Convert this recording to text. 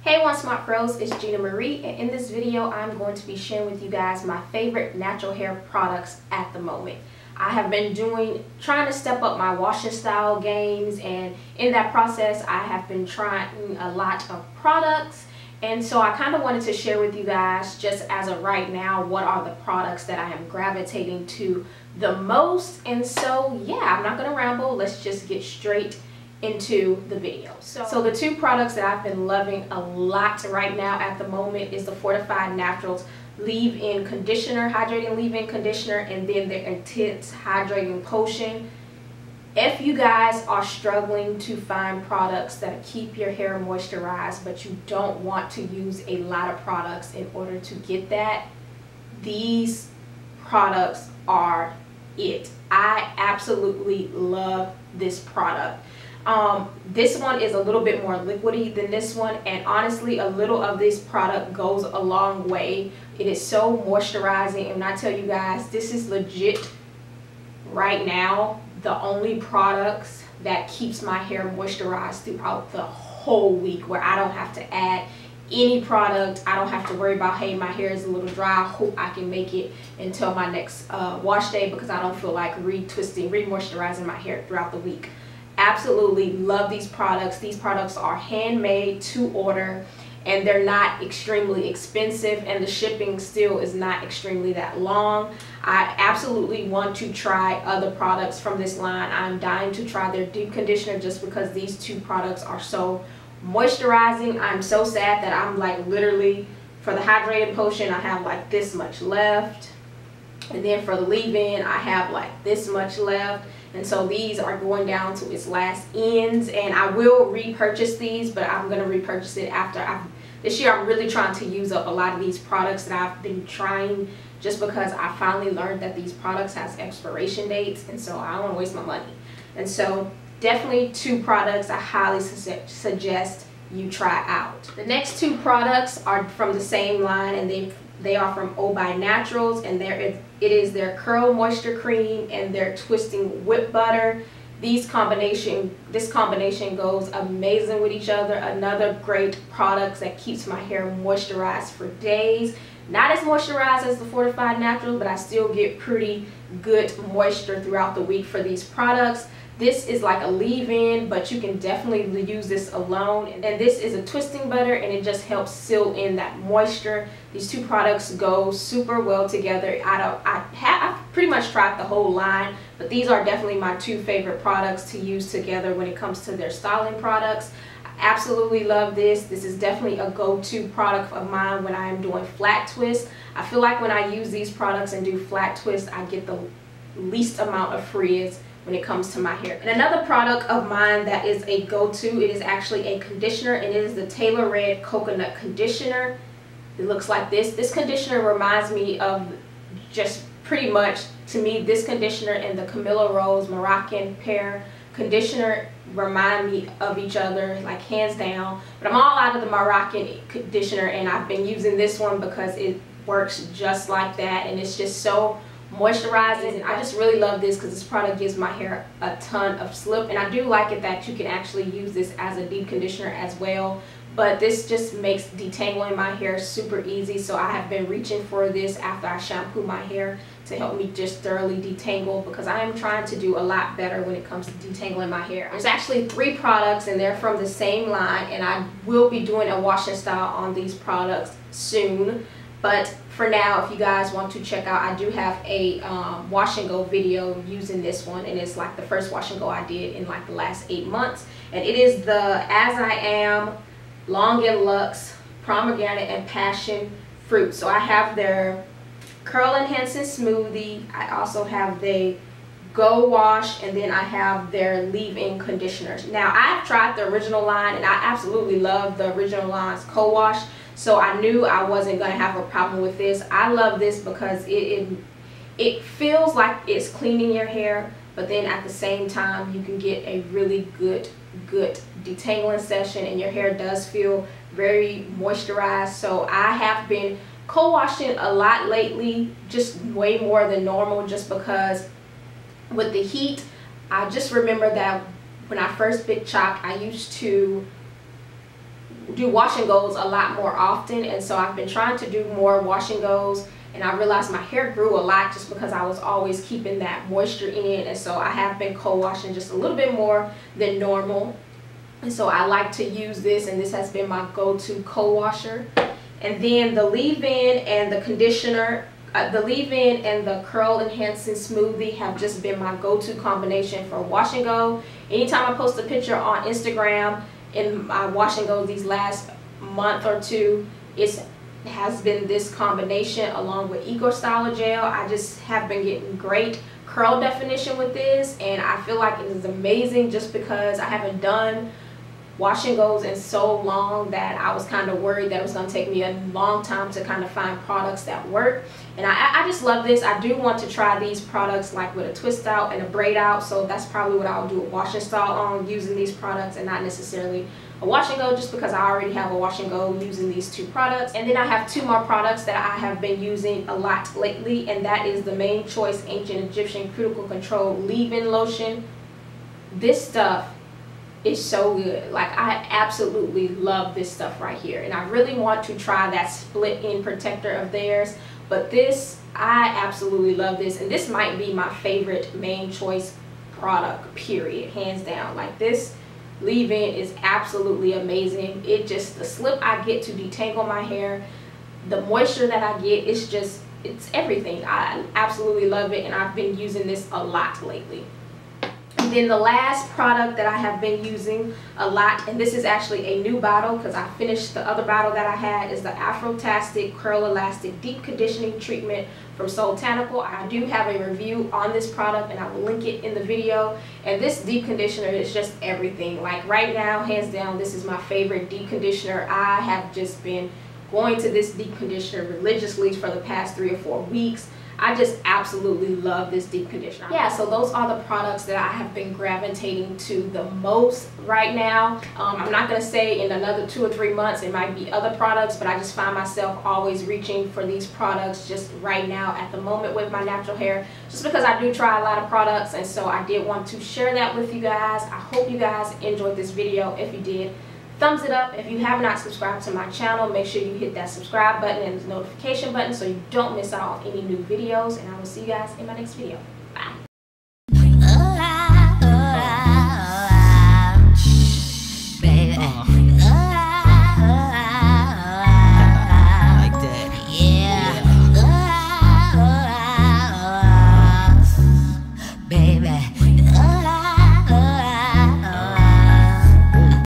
Hey One Smart Pros, it's GINAMARIE, and in this video I'm going to be sharing with you guys my favorite natural hair products at the moment. I have been trying to step up my washing style games, and in that process I have been trying a lot of products, and so I kind of wanted to share with you guys just as of right now what are the products that I am gravitating to the most. And so yeah, I'm not going to ramble, let's just get straight into the video. So the two products that I've been loving a lot right now at the moment is the Fortified Naturals leave-in conditioner, hydrating leave-in conditioner, and then their intense hydrating potion. If you guys are struggling to find products that keep your hair moisturized but you don't want to use a lot of products in order to get that, these products are it. I absolutely love this product. This one is a little bit more liquidy than this one, and honestly a little of this product goes a long way. It is so moisturizing, and I tell you guys, this is legit right now the only products that keeps my hair moisturized throughout the whole week, where I don't have to add any product. I don't have to worry about, hey, my hair is a little dry, I hope I can make it until my next wash day, because I don't feel like re-moisturizing my hair throughout the week. Absolutely love these products. These products are handmade to order, and they're not extremely expensive, and the shipping still is not extremely that long. I absolutely want to try other products from this line. I'm dying to try their deep conditioner just because these two products are so moisturizing. I'm so sad that I'm like literally, for the hydrating potion I have like this much left, and then for the leave-in I have like this much left. And so these are going down to its last ends, and I will repurchase these, but I'm going to repurchase it after this year I'm really trying to use up a lot of these products that I've been trying, just because I finally learned that these products has expiration dates, and so I don't want to waste my money. And so definitely two products I highly suggest you try out. The next two products are from the same line, and they are from Onesmartfro Naturals, and it is their Curl Moisture Cream and their Twisting Whip Butter. This combination goes amazing with each other. Another great product that keeps my hair moisturized for days. Not as moisturized as the Fortified Naturals, but I still get pretty good moisture throughout the week for these products. This is like a leave-in, but you can definitely use this alone. And this is a twisting butter, and it just helps seal in that moisture. These two products go super well together. I've pretty much tried the whole line, but these are definitely my two favorite products to use together when it comes to their styling products. I absolutely love this. This is definitely a go-to product of mine when I am doing flat twists. I feel like when I use these products and do flat twists, I get the least amount of frizz when it comes to my hair. And another product of mine that is a go-to, it is actually a conditioner, and it is the Taylor Red Coconut Conditioner. It looks like this. This conditioner reminds me of, just pretty much to me, this conditioner and the Camilla Rose Moroccan Pear conditioner remind me of each other, like hands down. But I'm all out of the Moroccan conditioner, and I've been using this one because it works just like that, and it's just so moisturizing. And I just really love this because this product gives my hair a ton of slip, and I do like it that you can actually use this as a deep conditioner as well, but this just makes detangling my hair super easy. So I have been reaching for this after I shampoo my hair to help me just thoroughly detangle, because I am trying to do a lot better when it comes to detangling my hair. There's actually 3 products, and they're from the same line, and I will be doing a washing style on these products soon. But for now, if you guys want to check out, I do have a wash and go video using this one, and it's like the first wash and go I did in like the last 8 months. And it is the As I Am Long and Luxe Pomegranate and Passion Fruit. So I have their Curl Enhancing Smoothie, I also have the Go Wash, and then I have their leave-in conditioners. Now I've tried the original line, and I absolutely love the original line's co-wash, so I knew I wasn't going to have a problem with this. I love this because it feels like it's cleaning your hair, but then at the same time you can get a really good detangling session, and your hair does feel very moisturized. So I have been co-washing a lot lately, just way more than normal, just because with the heat, I just remember that when I first big chopped, I used to do wash and goes a lot more often, and so I've been trying to do more wash and goes, and I realized my hair grew a lot just because I was always keeping that moisture in, and so I have been co-washing just a little bit more than normal. And so I like to use this, and this has been my go-to co-washer. And then the leave-in and the conditioner, the leave-in and the curl enhancing smoothie have just been my go-to combination for wash and go. Anytime I post a picture on Instagram in my wash and go these last month or two, it has been this combination along with Eco Styler gel. I just have been getting great curl definition with this, and I feel like it is amazing just because I haven't done wash and goes in so long that I was kind of worried that it was going to take me a long time to kind of find products that work. And I just love this. I do want to try these products like with a twist out and a braid out, so that's probably what I'll do a wash and style on, using these products, and not necessarily a wash and go, just because I already have a wash and go using these two products. And then I have two more products that I have been using a lot lately, and that is the Main Choice Ancient Egyptian Cuticle Control Leave-In Lotion. This stuff is so good. Like, I absolutely love this stuff right here, and I really want to try that split end protector of theirs, but this, I absolutely love this, and this might be my favorite Main Choice product, period, hands down. Like, this leave-in is absolutely amazing. It just, the slip I get to detangle my hair, the moisture that I get, it's just, it's everything. I absolutely love it, and I've been using this a lot lately. And then the last product that I have been using a lot, and this is actually a new bottle because I finished the other bottle that I had, is the Afrotastic Curl Elastic Deep Conditioning Treatment from Soultanicals. I do have a review on this product, and I will link it in the video. And this deep conditioner is just everything. Like, right now, hands down, this is my favorite deep conditioner. I have just been going to this deep conditioner religiously for the past 3 or 4 weeks. I just absolutely love this deep conditioner. Yeah, so those are the products that I have been gravitating to the most right now. I'm not going to say in another 2 or 3 months it might be other products, but I just find myself always reaching for these products just right now at the moment with my natural hair, just because I do try a lot of products, and so I did want to share that with you guys. I hope you guys enjoyed this video. If you did, thumbs it up. If you have not subscribed to my channel, make sure you hit that subscribe button and the notification button so you don't miss out on any new videos, and I will see you guys in my next video. Bye.